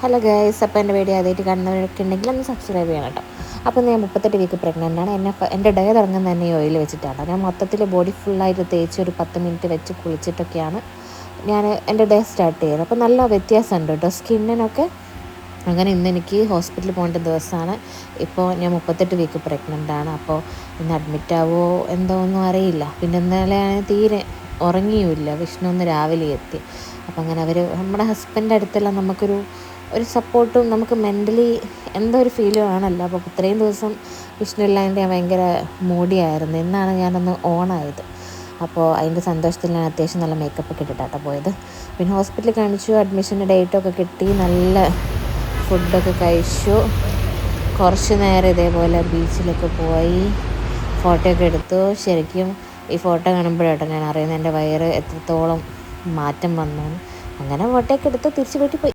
Hello guys, അപ്പോൾ എൻ്റെ video ആദ്യമായിട്ട് കാണുന്നവരൊക്കെ ഉണ്ടെങ്കിൽ ഒന്ന് സബ്സ്ക്രൈബ് ചെയ്യണം കേട്ടോ. അപ്പോൾ ഞാൻ 38 വീക്ക് പ്രഗ്നൻ്റ് ആണ്. എൻ്റെ ഡേ തുടങ്ങുന്നത് തന്നെ ഈ ഓയിൽ വെച്ചിട്ടാണ്. ഞാൻ മൊത്തത്തിൽ ബോഡി ഫുള്ളായിട്ട് തേച്ച് ഒരു 10 മിനിറ്റ് വെച്ച് കുളിച്ചിട്ടൊക്കെയാണ് ഞാൻ എൻ്റെ ഡേ സ്റ്റാർട്ട് ചെയ്യുന്നത്. അപ്പോൾ നല്ല വ്യത്യാസമുണ്ട് കേട്ടോ സ്കിന്നിനൊക്കെ. അങ്ങനെ ഇന്ന് എനിക്ക് ഹോസ്പിറ്റലിൽ പോകേണ്ട ദിവസമാണ്. ഇപ്പോൾ ഞാൻ 38 വീക്ക് പ്രഗ്നൻ്റ് ആണ്. അപ്പോൾ ഇന്ന് അഡ്മിറ്റ് ആവുമോ എന്തോ ഒന്നും അറിയില്ല. പിന്നെ ഇന്നലെ തീരെ ഉറങ്ങിയുമില്ല. വിഷ്ണു ഒന്ന് രാവിലെ എത്തി. അപ്പം അങ്ങനെ നമ്മുടെ ഹസ്ബൻഡിൻ്റെ അടുത്തെല്ലാം നമുക്കൊരു സപ്പോർട്ടും നമുക്ക് മെൻ്റലി എന്തോ ഒരു ഫീലും ആണല്ലോ. അപ്പോൾ ഇത്രയും ദിവസം വിഷ്ണു ഇല്ലാണ്ട് ഞാൻ ഭയങ്കര മൂടിയായിരുന്നു. ഇന്നാണ് ഞാനൊന്ന് ഓണായത്. അപ്പോൾ അതിൻ്റെ സന്തോഷത്തിൽ ഞാൻ അത്യാവശ്യം നല്ല മേക്കപ്പൊക്കെ ഇട്ടിട്ടാണ് പോയത്. പിന്നെ ഹോസ്പിറ്റലിൽ കാണിച്ചു, അഡ്മിഷൻ്റെ ഡേറ്റൊക്കെ കിട്ടി, നല്ല ഫുഡൊക്കെ കഴിച്ചു. കുറച്ച് നേരം ഇതേപോലെ ബീച്ചിലൊക്കെ പോയി ഫോട്ടോയൊക്കെ എടുത്തു. ശരിക്കും ഈ ഫോട്ടോ കാണുമ്പോഴാട്ടോ ഞാൻ അറിയുന്നത് എൻ്റെ വയറ് എത്രത്തോളം മാറ്റം വന്നു. അങ്ങനെ ഫോട്ടോയൊക്കെ എടുത്ത് തിരിച്ച് വീട്ടിൽ പോയി.